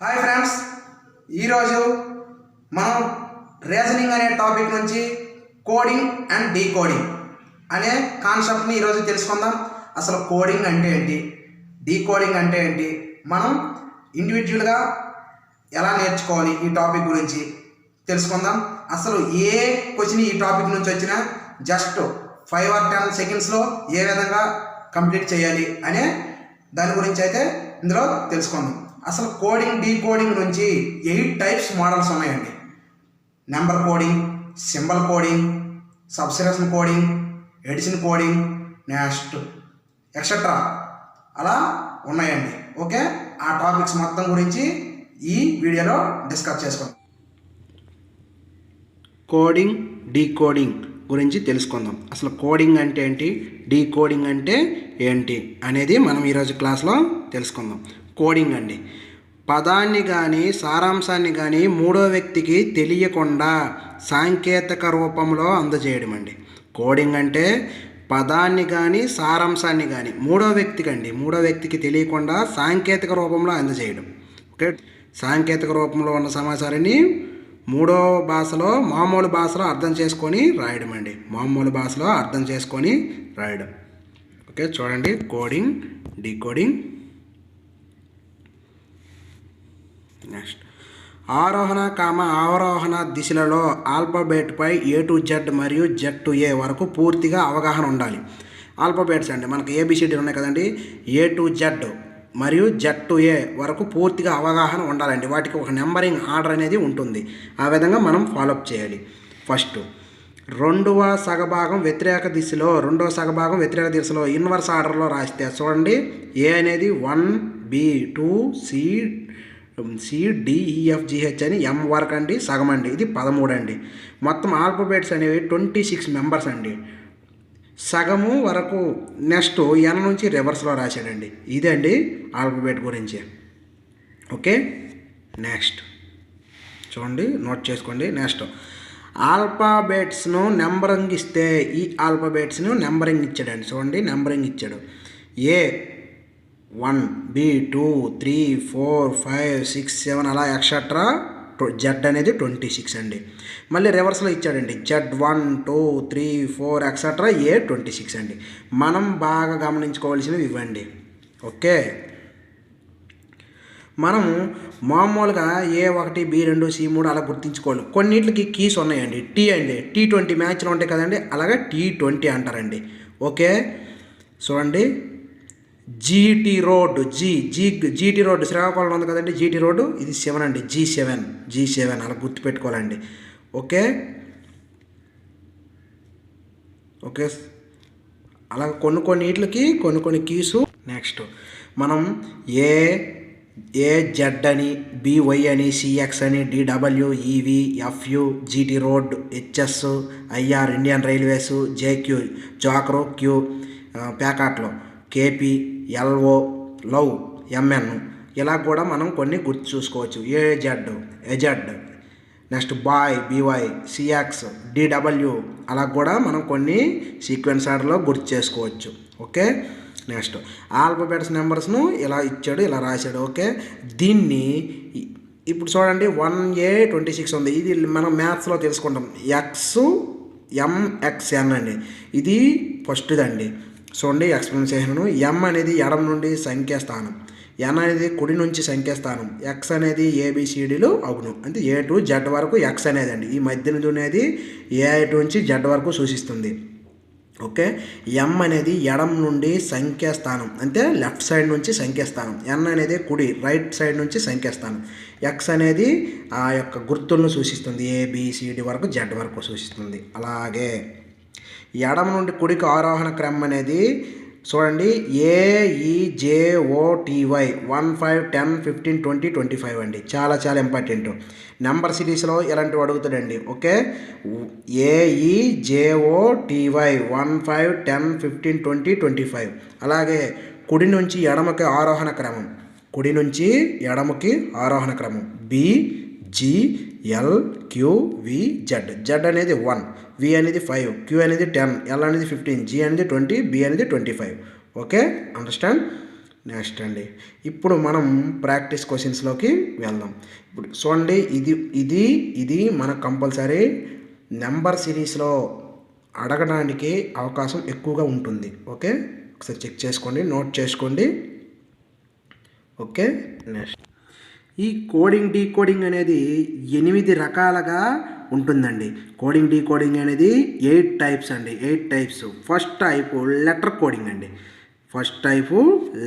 Hi friends, ఈరోజు మనం reasoning అనే టాపిక్ నుంచి కోడింగ్ అండ్ డీకోడింగ్ అనే కాన్సెప్ట్ని ఈరోజు తెలుసుకుందాం. అసలు కోడింగ్ అంటే ఏంటి, డీకోడింగ్ అంటే ఏంటి, మనం ఇండివిజువల్గా ఎలా నేర్చుకోవాలి, ఈ టాపిక్ గురించి తెలుసుకుందాం. అసలు ఏ క్వశ్చన్ ఈ టాపిక్ నుంచి వచ్చినా జస్ట్ 5 or 10 సెకండ్స్లో ఏ విధంగా కంప్లీట్ చేయాలి అనే దాని గురించి అయితే ఇందులో తెలుసుకుందాం. అసలు కోడింగ్ డీకోడింగ్ నుంచి 8 టైప్స్ మోడల్స్ ఉన్నాయండి. Number coding, symbol coding, subtraction coding, addition coding, next etcetera అలా ఉన్నాయండి. ఓకే, ఆ టాపిక్స్ మొత్తం గురించి ఈ వీడియోలో డిస్కస్ చేసుకుందాం. కోడింగ్ డీకోడింగ్ గురించి తెలుసుకుందాం. అసలు కోడింగ్ అంటే ఏంటి, డీకోడింగ్ అంటే ఏంటి అనేది మనం ఈరోజు క్లాస్లో తెలుసుకుందాం. కోడింగ్ అండి, పదాన్ని కానీ సారాంశాన్ని కానీ మూడో వ్యక్తికి తెలియకుండా సాంకేతిక రూపంలో అందజేయడం అండి. కోడింగ్ అంటే పదాన్ని కానీ సారాంశాన్ని కానీ మూడో వ్యక్తికి తెలియకుండా సాంకేతిక రూపంలో అందజేయడం. ఓకే, సాంకేతిక రూపంలో ఉన్న సమాచారాన్ని మూడో భాషలో మామూలు భాషలో అర్థం చేసుకొని రాయడం అండి. మామూలు భాషలో అర్థం చేసుకొని రాయడం. ఓకే, చూడండి, కోడింగ్ డీకోడింగ్. నెక్స్ట్, ఆరోహణ అవరోహణ దిశలలో ఆల్ఫాబెట్పై A to Z మరియు Z to A వరకు పూర్తిగా అవగాహన ఉండాలి. ఆల్ఫాబెట్స్ అండి, మనకు ABCD ఉన్నాయి కదండి. A to Z మరియు Z to A వరకు పూర్తిగా అవగాహన ఉండాలండి. వాటికి ఒక నెంబరింగ్ ఆర్డర్ అనేది ఉంటుంది. ఆ విధంగా మనం ఫాలోఅప్ చేయాలి. ఫస్ట్, రెండవ సగభాగం వ్యతిరేక దిశలో ఇన్వర్స్ ఆర్డర్లో రాస్తే చూడండి, A అనేది 1 B 2 C D E F G H అని M వరకు అండి, సగం అండి, ఇది 13 అండి. మొత్తం ఆల్ఫాబెట్స్ అనేవి 26 మెంబర్స్ అండి. సగము వరకు నెక్స్ట్ N నుంచి రివర్స్లో రాశాడండి. ఇదండి ఆల్ఫాబెట్ గురించి. ఓకే, నెక్స్ట్ చూడండి, నోట్ చేసుకోండి. నెక్స్ట్, ఆల్ఫాబెట్స్ను నెంబరింగ్ ఇస్తే ఈ ఆల్ఫాబెట్స్ను నెంబరింగ్ ఇచ్చాడండి. చూడండి, నెంబరింగ్ ఇచ్చాడు. A 1 B 2 3 4 5 6 7 అలా ఎక్సెట్రా. Z అనేది 26 అండి. మళ్ళీ రివర్స్లో ఇచ్చాడండి. Z 1 2 3 4 ఎక్సెట్రా A 26 అండి. మనం బాగా గమనించుకోవాల్సినవి ఇవ్వండి. ఓకే, మనము మామూలుగా A1 B2 C3 అలా గుర్తించుకోవాలి. కొన్నిటికి కీస్ ఉన్నాయండి. T అండి, T20 మ్యాచ్లు ఉంటాయి కదండి, అలాగే T20 అంటారండి. ఓకే, చూడండి, GT road, GT road Srikakulam ఉంది కదండి, GT రోడ్డు, ఇది 7 అండి, G7 అలా గుర్తుపెట్టుకోవాలండి. ఓకే, అలా కొన్నిటికి కొన్ని కీసు. నెక్స్ట్, మనం AZ అని, BY అని, CX అని, DW EV FU GT road, HS IR Indian railways, JQ జాక్రో, Q ప్యాకాట్లో, KP LO లవ్ MN ఇలా కూడా మనం కొన్ని గుర్తు చూసుకోవచ్చు. AZ next boy BY CX DW అలా కూడా మనం కొన్ని సీక్వెన్స్ ఆర్డర్లో గుర్తు చేసుకోవచ్చు. ఓకే, నెక్స్ట్, ఆల్ఫాబెట్స్ నెంబర్స్ను ఇలా ఇచ్చాడు, ఇలా రాశాడు. ఓకే, దీన్ని ఇప్పుడు చూడండి, 1A 26 ఉంది. ఇది మనం మ్యాథ్స్లో తెలుసుకుంటాం. XMXN అండి, ఇది ఫస్ట్దండి. చూడండి, ఎక్స్ప్లెనేషన్. M అనేది ఎడమ నుండి సంఖ్యాస్థానం, N అనేది కుడి నుంచి సంఖ్యాస్థానం, X అనేది ABCDలు అవును, అంటే A to Z వరకు X అనేది అండి. ఈ మధ్యన అనేది A నుంచి Z వరకు సూచిస్తుంది. ఓకే, M అనేది ఎడమ నుండి సంఖ్యాస్థానం, అంటే లెఫ్ట్ సైడ్ నుంచి సంఖ్యాస్థానం. N అనేది కుడి రైట్ సైడ్ నుంచి సంఖ్యాస్థానం. X అనేది ఆ యొక్క గుర్తులను సూచిస్తుంది. ABCD వరకు Z వరకు సూచిస్తుంది. అలాగే ఎడమ నుండి కుడికి ఆరోహణ క్రమం అనేది చూడండి, AEJOTY 1 5 10 15 20 25 అండి. చాలా ఇంపార్టెంట్. నెంబర్ సిరీస్లో ఇలాంటివి అడుగుతాడండి. Okay, AEJOTY 1 5 10 15 20 25. అలాగే కుడి నుంచి ఎడమకి ఆరోహణ క్రమం, BGLQVZ. Z అనేది 1, V అనేది 5, Q అనేది 10, L అనేది 15, G అనేది 20, B అనేది 25. Okay, understand. నెక్స్ట్ అండి, ఇప్పుడు మనం ప్రాక్టీస్ క్వశ్చన్స్లోకి వెళ్దాం. ఇప్పుడు చూడండి, ఇది ఇది ఇది మనకు కంపల్సరీ నెంబర్ సిరీస్లో అడగడానికి అవకాశం ఎక్కువగా ఉంటుంది. ఓకే, ఒకసారి చెక్ చేసుకోండి, నోట్ చేసుకోండి. ఓకే, నెక్స్ట్ ఈ కోడింగ్ డీకోడింగ్ అనేది 8 రకాలుగా ఉంటుందండి. కోడింగ్ డీకోడింగ్ అనేది 8 టైప్స్ అండి, 8 types. First type letter coding అండి. First type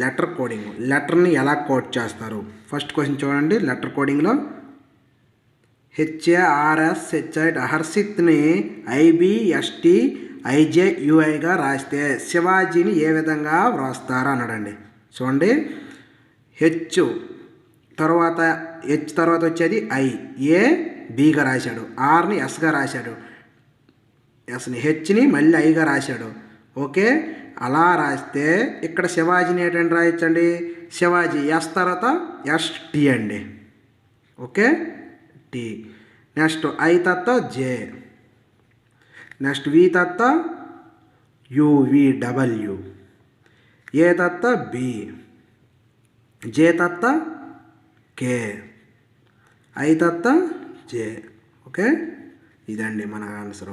letter coding. లెటర్ని ఎలా కోడ్ చేస్తారు? ఫస్ట్ క్వశ్చన్ చూడండి. లెటర్ కోడింగ్లో HARSHIT హర్షిత్ని IBSTIJUIగా రాస్తే శివాజీని ఏ విధంగా వ్రాస్తారు అన్నాడండి. చూడండి, హెచ్ తర్వాత వచ్చేది ఏ బిగా రాశాడు, ఆర్ని ఎస్గా రాశాడు, ఎస్ని హెచ్ని మళ్ళీ ఐగా రాశాడు. ఓకే, అలా రాస్తే ఇక్కడ శివాజీని ఏంటంటే రాయొచ్చండి, శివాజీ ఎస్ తర్వాత ST అండి. Okay, T. నెక్స్ట్ ఐ తర్వాత జే. నెక్స్ట్ వి తర్వాత UVW. ఏ తర్వాత బి. జే తర్వాత కే. ఐ తర్వాత జే. ఓకే, ఇదండి మన ఆన్సర్.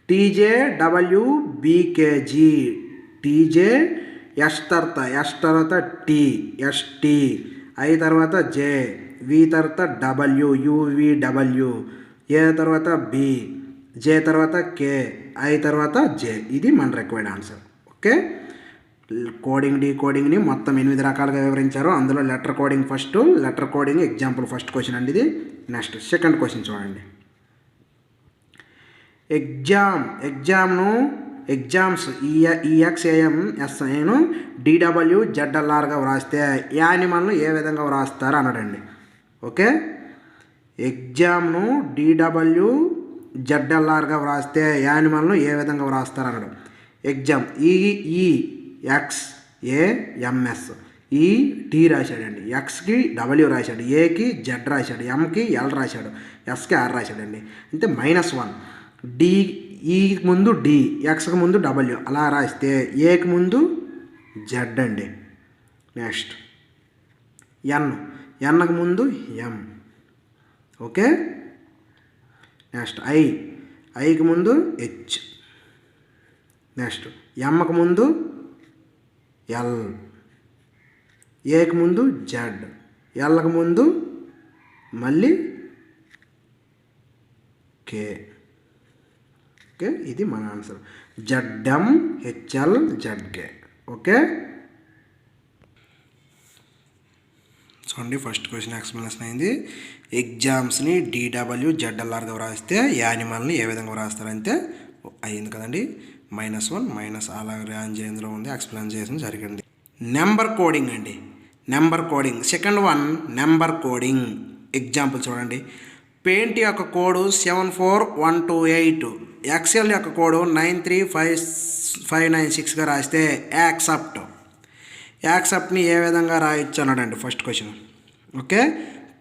TJWBKG. TJ ఎస్ తర్వాత టీ ST. ఐ తర్వాత జే. వి తర్వాత UVW. ఏ తర్వాత బి. జే తర్వాత కే. ఐ తర్వాత జే. ఇది మన రిక్వైర్డ్ ఆన్సర్. ఓకే, కోడింగ్ డీకోడింగ్ని మొత్తం 8 రకాలుగా వివరించారు. అందులో letter coding first. Letter coding example first question అండి ఇది. నెక్స్ట్ సెకండ్ క్వశ్చన్ చూడండి. ఎగ్జామ్స్ EXAMSను DWZLRగా వ్రాస్తే యానిమల్ను ఏ విధంగా వ్రాస్తారు అన్నాడండి. ఓకే, ఎగ్జామ్ను DWZLRగా వ్రాస్తే యానిమల్ను ఏ విధంగా వ్రాస్తారు అన్నాడు. Exam EXAMS. T రాశాడండి, Xకి W రాశాడు, Aకి Z రాశాడు, Mకి L రాశాడు, Sకి R రాశాడండి. అంటే -1. ఈకి ముందు D, Xకి ముందు W అలా రాస్తే ఏకి ముందు Z అండి. నెక్స్ట్ ఎన్కి ముందు M. ఓకే, నెక్స్ట్ ఐకి ముందు H. నెక్స్ట్ Mకి ముందు L. ఏకి ముందు Z. Lకి ముందు మళ్ళీ K. ఓకే, ఇది మన ఆన్సర్. ZMHLZK. ఓకే, చూడండి, ఫస్ట్ క్వశ్చన్ ఎక్స్ప్లెనేషన్ అయింది. ఎగ్జామ్స్ని DWZLRగా వ్రాస్తే యానిమల్ని ఏ విధంగా వ్రాస్తారంటే అయింది కదండి. -1 అలా రేంజ్లో ఉంది, ఎక్స్ప్లెయిన్ చేసిన జరిగింది. నెంబర్ కోడింగ్ అండి. Number coding second one. Number coding example చూడండి. పెయింట్ యొక్క కోడ్ 74128. ఎక్సెల్ యొక్క కోడ్ 93596గా రాస్తే యాక్సెప్ట్ని ఏ విధంగా రాయొచ్చు అన్నాడండి ఫస్ట్ క్వశ్చన్. ఓకే,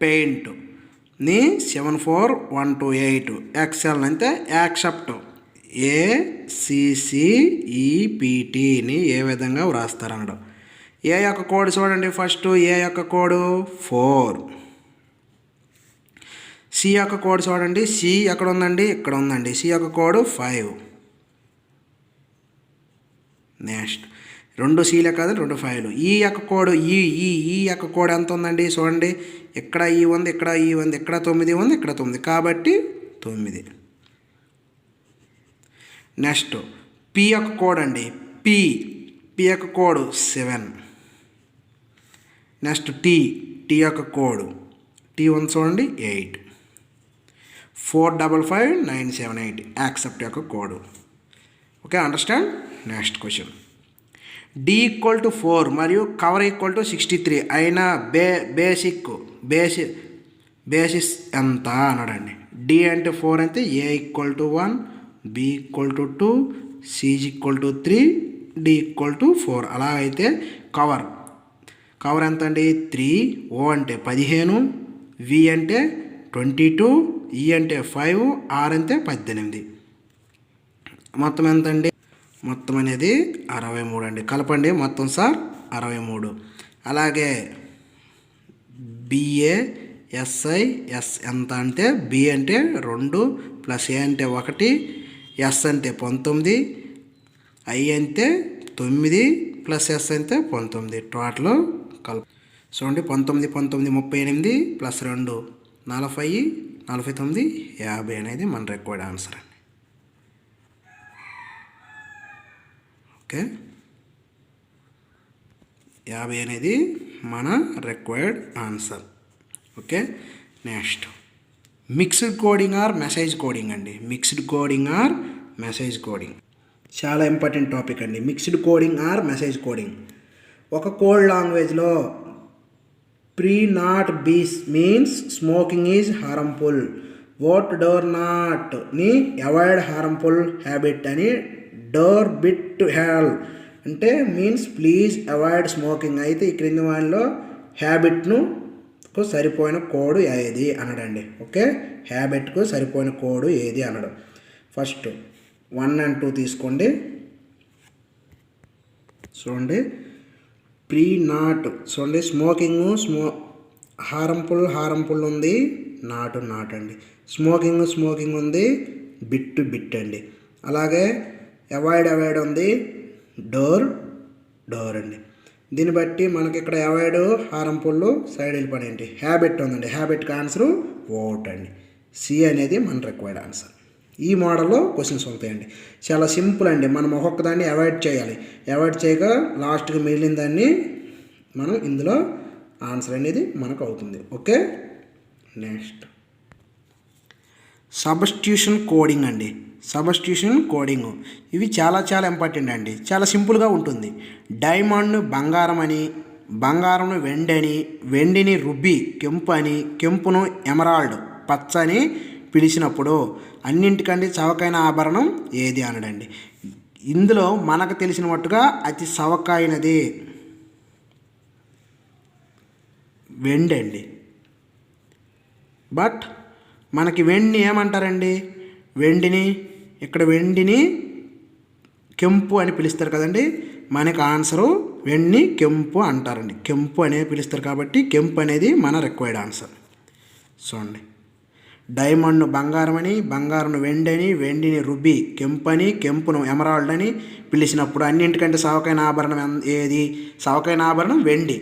పెయింట్ని 74128. ఎక్సెల్ అంటే యాక్సెప్ట్ ACCEPTని ఏ విధంగా వ్రాస్తారు అన్నాడు. ఏ యొక్క కోడ్ చూడండి. ఫస్ట్ ఏ యొక్క కోడ్ 4. సి యొక్క కోడ్ చూడండి. సి ఎక్కడ ఉందండి? ఇక్కడ ఉందండి. సి యొక్క కోడ్ 5. నెక్స్ట్ 2 సీలే కాదు, 2 5లు. ఈ యొక్క కోడ్ ఈ యొక్క కోడ్ ఎంత ఉందండి? చూడండి, ఇక్కడ ఈ ఉంది, ఇక్కడ ఈ ఉంది, ఇక్కడ 9 ఉంది, ఇక్కడ 9, కాబట్టి 9. నెక్స్ట్ పి యొక్క కోడ్ అండి. పి యొక్క కోడ్ 7. నెక్స్ట్ టీ యొక్క కోడ్ టీ ఉంది చూడండి 8. 455978 యాక్సెప్ట్ యొక్క code. Okay, understand. Next question. D = 4 మరియు కవర్ = 63 అయినా బేసిస్ ఎంత అన్నాడండి. D అంటే 4 అంటే A = 1, B = 2, C = 3, D = 4. అలా అయితే కవర్ ఎంత అండి? 3. O అంటే 15, V అంటే 22, E అంటే 5, R అంటే 18. మొత్తం ఎంత అండి? మొత్తం అనేది 63 అండి. కలపండి మొత్తం సార్ 63. అలాగే బిఏ ఎస్ఐ ఎస్ ఎంత అంటే బి అంటే 2 ప్లస్ ఏ అంటే 1, ఎస్ అంటే 19, ఐ అంటే 9 ప్లస్ ఎస్ అంటే 19 టోటల్ కలుపు. చూడండి 19 19 38 ప్లస్ 2 40 49 50 అనేది మన రిక్వైర్డ్ ఆన్సర్ అండి. ఓకే, 50 అనేది మన required answer. Okay, next mixed coding or message coding అండి. Mixed coding or message coding చాలా ఇంపార్టెంట్ టాపిక్ అండి. Mixed coding or message coding. ఒక కోడ్ లాంగ్వేజ్లో pre not bees means smoking is harmful, vote door నాట్ని avoid harmful habit అని, door bit to hell అంటే means please avoid smoking. అయితే ఈ క్రింది వాటిలో హ్యాబిట్ను సరిపోయిన కోడ్ ఏది అనడండి. ఓకే, హ్యాబిట్కు సరిపోయిన కోడ్ ఏది అనడం. ఫస్ట్ 1 and 2 తీసుకోండి. చూడండి ప్రీ నాట్, చూడండి స్మోకింగ్ హార్మ్ఫుల్ ఉంది, నాట్ అండి. స్మోకింగ్ ఉంది, బిట్ అండి. అలాగే అవాయిడ్ ఉంది, డోర్ అండి. దీన్ని బట్టి మనకి ఇక్కడ అవాయిడ్ హార్మ్ఫుల్ సైడ్ వెళ్ళిపోయింది. హ్యాబిట్ ఉందండి, హ్యాబిట్కి ఆన్సరు ఓట్ అండి. సి అనేది మన రిక్వైర్డ్ ఆన్సర్. ఈ మోడల్లో క్వశ్చన్స్ ఉంటాయండి. చాలా సింపుల్ అండి. మనం ఒక్కొక్క దాన్ని అవాయిడ్ చేయాలి. అవాయిడ్ చేయక లాస్ట్కి మిగిలిన దాన్ని మనం ఇందులో ఆన్సర్ అనేది మనకు అవుతుంది. ఓకే, నెక్స్ట్ సబ్స్టిట్యూషన్ కోడింగ్ అండి. సబ్స్టిట్యూషన్ కోడింగ్ ఇవి చాలా ఇంపార్టెంట్ అండి. చాలా సింపుల్గా ఉంటుంది. డైమండ్ బంగారం అని, బంగారం వెండి అని, వెండిని రుబ్బి కెంపు అని, కెంపును ఎమరాల్డ్ పచ్చ అని పిలిచినప్పుడు అన్నింటికంటే చవకైన ఆభరణం ఏది అనడండి. ఇందులో మనకు తెలిసిన మట్టుగా అతి చవకైనది వెండి అండి. బట్ మనకి వెండిని ఏమంటారండి? వెండిని కెంపు అని పిలుస్తారు కదండి. మనకు ఆన్సరు వెండిని కెంపు అంటారండి. కెంపు అనేది పిలుస్తారు కాబట్టి కెంపు అనేది మన రిక్వైర్డ్ ఆన్సర్. చూడండి డైమండ్ను బంగారం అని, బంగారం వెండి అని, వెండిని రుబ్బి కెంపు అని, కెంపును ఎమరాల్డ్ అని పిలిచినప్పుడు అన్నింటికంటే చవకైన ఆభరణం ఏది? చవకైన ఆభరణం వెండి.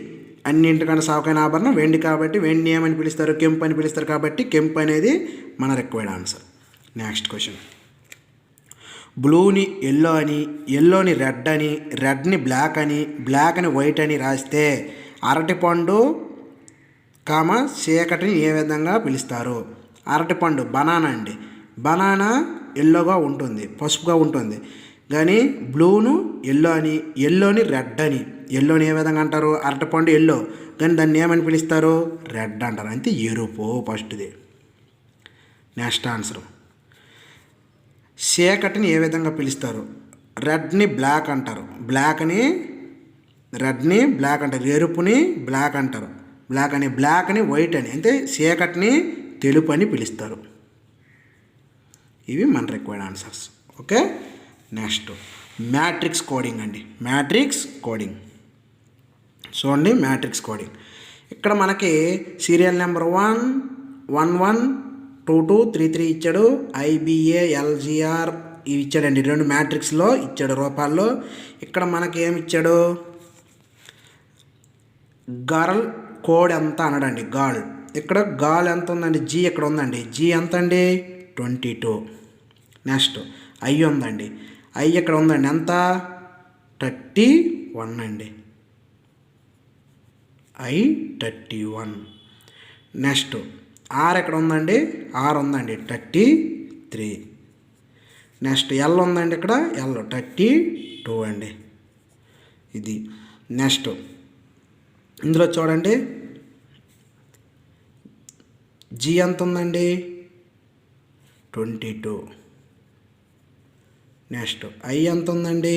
అన్నింటికంటే చవకైన ఆభరణం వెండి కాబట్టి వెండి ఏమని పిలుస్తారు? కెంపు అని పిలుస్తారు కాబట్టి కెంపు అనేది మన రిక్వైర్డ్ ఆన్సర్. Next question. బ్లూని ఎల్లో అని, ఎల్లోని రెడ్ అని, రెడ్ని బ్లాక్ అని, బ్లాక్ అని వైట్ అని రాస్తే అరటిపండు చీకటిని ఏ విధంగా పిలుస్తారు? అరటిపండు బనానా అండి. బనానా ఎల్లోగా ఉంటుంది, పసుపుగా ఉంటుంది. కానీ బ్లూను ఎల్లో అని, ఎల్లోని రెడ్ అని. ఎల్లోని ఏ విధంగా అంటారు? అరటిపండు ఎల్లో, కానీ దాన్ని ఏమని పిలుస్తారు? రెడ్ అంటారు. అంతే ఎరుపు ఫస్ట్ది. Next answer. చీకటిని ఏ విధంగా పిలుస్తారు? రెడ్ని బ్లాక్ అంటారు. రెడ్ని బ్లాక్ అంటారు. ఎరుపుని బ్లాక్ అంటారు. బ్లాక్ని వైట్ అని. అంటే చీకటిని తెలుపు అని పిలుస్తారు. ఇవి మన required answers. Okay, next matrix coding అండి. మ్యాట్రిక్స్ కోడింగ్ చూడండి. మ్యాట్రిక్స్ కోడింగ్ ఇక్కడ మనకి సీరియల్ నెంబర్ 1 1 1 2 2 3 3 ఇచ్చాడు. IBA LGR ఇవి ఇచ్చాడండి. 2 మ్యాట్రిక్స్లో ఇచ్చాడు రూపాల్లో. ఇక్కడ మనకి ఏమి ఇచ్చాడు? గర్ల్ కోడ్ ఎంత అనడండి. గాల్ ఇక్కడ గాల్ ఎంత ఉందండి? G ఇక్కడ ఉందండి. G ఎంత అండి? 22. నెక్స్ట్ I ఉందండి. I ఇక్కడ ఉందండి. ఎంత? 31 అండి. I 31. నెక్స్ట్ R ఎక్కడ ఉందండి? R ఉందండి. 33. నెక్స్ట్ L ఉందండి. ఇక్కడ L 32 అండి. ఇది నెక్స్ట్ ఇందులో చూడండి G ఎంత ఉందండి? 22. నెక్స్ట్ I ఎంత ఉందండి?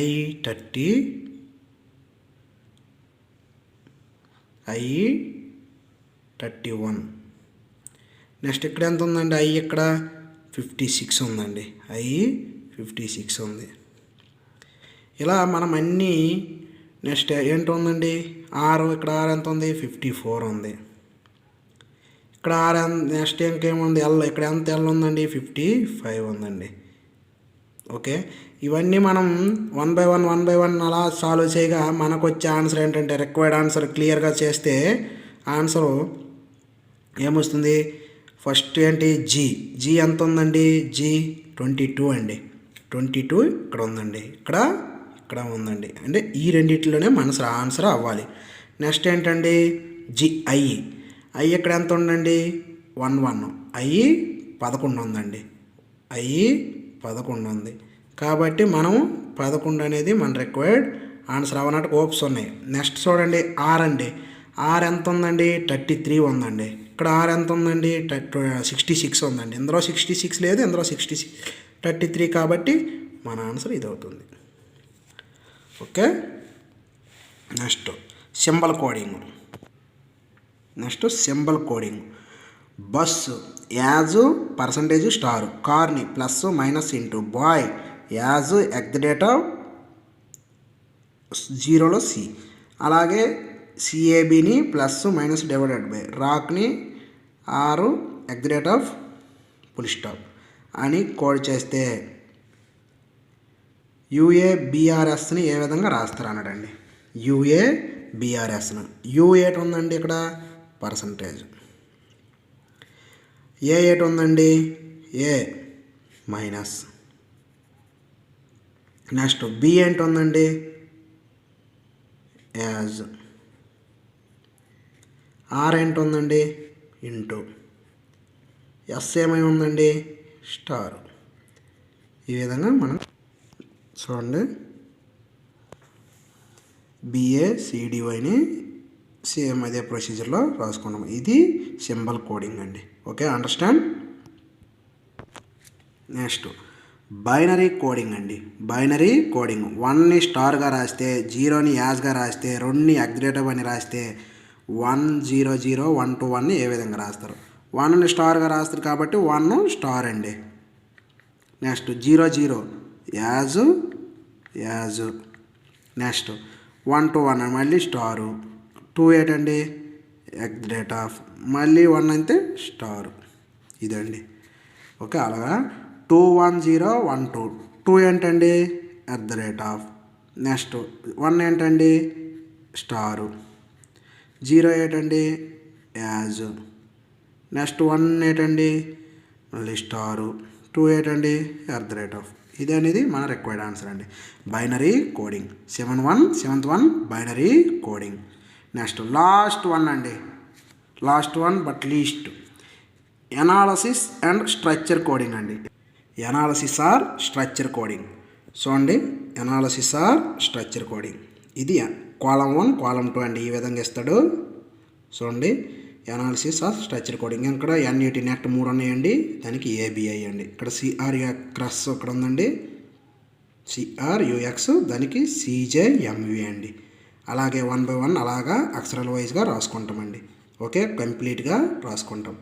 I 31. నెక్స్ట్ ఇక్కడ ఎంత ఉందండి? I ఇక్కడ 56 ఉందండి. I 56 ఉంది. ఇలా మనం అన్నీ నెక్స్ట్ ఏంటి ఉందండి ఆరు, ఇక్కడ ఆరు ఎంత ఉంది 54 ఉంది. ఇక్కడ ఆర్ నెక్స్ట్ ఇంకేముంది ఎల్, ఇక్కడ ఎంత ఎల్ ఉందండి 55 ఉందండి. ఓకే, ఇవన్నీ మనం 1 by 1 అలా సాల్వ్ చేయగా మనకు వచ్చే ఆన్సర్ ఏంటంటే రిక్వైర్డ్ ఆన్సర్ క్లియర్గా చేస్తే ఆన్సరు ఏమొస్తుంది, ఫస్ట్ ఏంటి జీ ఎంత ఉందండి, జీ 22 అండి. 22 ఇక్కడ ఉందండి, ఇక్కడ ఉందండి. అంటే ఈ రెండిట్లోనే మన ఆన్సర్ అవ్వాలి. నెక్స్ట్ ఏంటండి ఐ ఇక్కడ ఎంత ఉందండి 11, ఐ 11 ఉందండి, ఐ 11 ఉంది. కాబట్టి మనం 11 అనేది మన రిక్వైర్డ్ ఆన్సర్ అవ్వనట్టు హోప్స్ ఉన్నాయి. నెక్స్ట్ చూడండి ఆర్ అండి, ఆర్ ఎంత ఉందండి 33 ఉందండి. ఇక్కడ ఆర్ ఎంత ఉందండి 66 ఉందండి. ఇందులో 66 లేదు, ఇందులో 33 కాబట్టి మన ఆన్సర్ ఇది అవుతుంది. Okay, next symbol coding. Bus as percentage star, కార్ని plus minus into, boy as జీరోలో సి, అలాగే సిఏబిని ప్లస్ మైనస్ డివైడెడ్ బై, రాక్ని ఆరు ఫుల్ స్టాప్ అని కోడ్ చేస్తే యూఏబిఆర్ఎస్ని ఏ విధంగా రాస్తారు అన్నాడండి. యూఏబిఆర్ఎస్ను యూ ఏటి ఉందండి ఇక్కడ పర్సంటేజ్, ఏ ఏటి ఉందండి ఏ మైనస్, నెక్స్ట్ బి ఏంటి ఉందండి యాజ్, ఆర్ ఏంటి ఉందండి ఇంటూ, ఎస్ ఏమై ఉందండి స్టార్. ఈ విధంగా మనం చూడండి బిఏసిడివైని సేమ్ అదే ప్రొసీజర్లో రాసుకున్నాం. ఇది సింబల్ కోడింగ్ అండి. Okay, understand. Next binary coding అండి. బైనరీ కోడింగ్ 1ని స్టార్గా రాస్తే, 0ని యాజ్గా రాస్తే, 2ని ఎగ్జిక్యూటివ్ అని రాస్తే 1 0 0 1 2 1ని ఏ విధంగా రాస్తారు. 1ని స్టార్గా రాస్తారు కాబట్టి 1 స్టార్ అండి. నెక్స్ట్ 0 0 యాజ్, నెక్స్ట్ 1 2 1 మళ్ళీ స్టారు, 2 ఏంటండి ఎగ్జిక్యూటివ్, మళ్ళీ 1 అయితే స్టారు. ఇదండి. ఓకే, అలాగా 2 1 0 1 2, 2 ఏంటండి నెక్స్ట్ 1 ఏంటండి స్టారు, 0 ఏంటండి యాజ్, నెక్స్ట్ 1 ఏంటండి మళ్ళీ స్టారు, 2 ఏంటండి ఇది అనేది మన రిక్వైర్డ్ ఆన్సర్ అండి. Binary coding 7th one binary coding. Next last one అండి, last one but least, analysis and structure coding అండి. Analysis or structure coding. చూడండి, ఎనాలసిస్ ఆర్ స్ట్రక్చర్ కోడింగ్ ఇది కాలమ్ 1 కాలమ్ 2 అండి. ఈ విధంగా ఇస్తాడు. చూడండి, ఎనాలిసిస్ ఆఫ్ స్ట్రక్చర్ కోడింగ్. ఇక్కడ ఎన్ఈటి నెట్ 3 ఉన్నాయండి, దానికి ఏబిఐ అండి. ఇక్కడ సిఆర్యుఎక్స్ ఇక్కడ ఉందండి, సిఆర్యుఎక్స్ దానికి సిజేఎంవి అండి. అలాగే 1 by 1 అలాగా అక్షరాల వైజ్గా రాసుకుంటామండి. ఓకే, కంప్లీట్గా రాసుకుంటాం.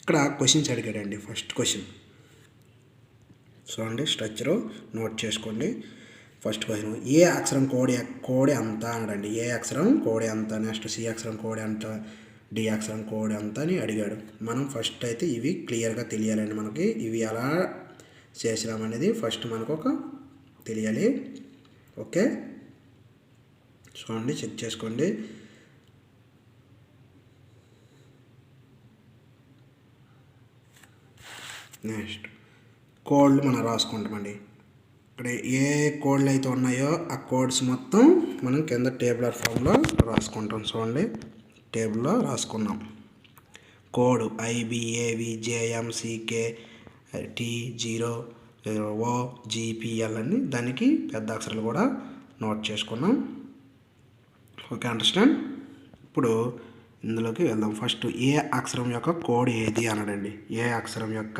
ఇక్కడ క్వశ్చన్స్ అడిగాడండి. ఫస్ట్ క్వశ్చన్ చూడండి, స్ట్రక్చరు నోట్ చేసుకోండి. ఫస్ట్ క్వశ్చన్, ఏ అక్షరం కోడ్ ఎంత అన్నాడండి. ఏ అక్షరం కోడ్ ఎంత, నెక్స్ట్ సి అక్షరం కోడ్ ఎంత, డి అక్షరం కోడ్ ఎంత అని అడిగాడు. మనం ఫస్ట్ అయితే ఇవి క్లియర్గా తెలియాలండి. మనకి ఇవి ఎలా చేసినామనేది ఫస్ట్ మనకు ఒక తెలియాలి. ఓకే, చూడండి, చెక్ చేసుకోండి. నెక్స్ట్ కోడ్లు మనం రాసుకుంటామండి. ఇక్కడ ఏ కోడ్లు అయితే ఉన్నాయో ఆ కోడ్స్ మొత్తం మనం కింద టేబులర్ ఫామ్లో రాసుకుంటాం. చూడండి, టేబుల్లో రాసుకున్నాం. కోడ్ IBAVJMCK T0 OGPL అని దానికి పెద్ద అక్షరాలు కూడా నోట్ చేసుకున్నాం. Okay, understand. ఇప్పుడు ఇందులోకి వెళ్దాం. ఫస్ట్ ఏ అక్షరం యొక్క కోడ్ ఏది అనడండి. ఏ అక్షరం యొక్క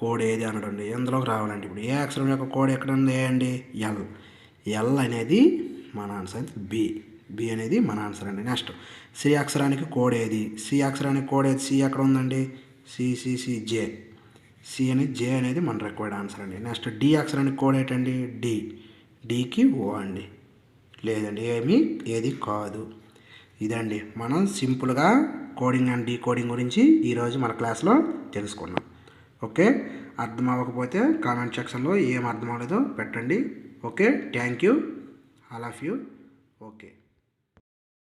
కోడ్ ఏది అనడండి. ఎందులోకి రావాలండి. ఇప్పుడు ఏ అక్షరం యొక్క కోడ్ ఎక్కడ ఉంది అండి, ఎల్ అనేది మన ఆన్సర్. బి అనేది మన ఆన్సర్ అండి. నెక్స్ట్ సి అక్షరానికి కోడ్ ఏది, సి అక్షరానికి కోడ్ ఏది, సి ఎక్కడ ఉందండి, జే, సి అని జే అనేది మన రిక్వైర్డ్ ఆన్సర్ అండి. నెక్స్ట్ డి అక్షరానికి కోడ్ ఏంటండి, డికి ఓ అండి. లేదండి, ఏది కాదు. ఇదండి మనం సింపుల్గా కోడింగ్ అండ్ డీకోడింగ్ గురించి ఈరోజు మన క్లాస్లో తెలుసుకున్నాం. ఓకే, అర్థం అవ్వకపోతే కామెంట్ సెక్షన్లో ఏం అర్థం అవ్వలేదో పెట్టండి. Okay, thank you all of you.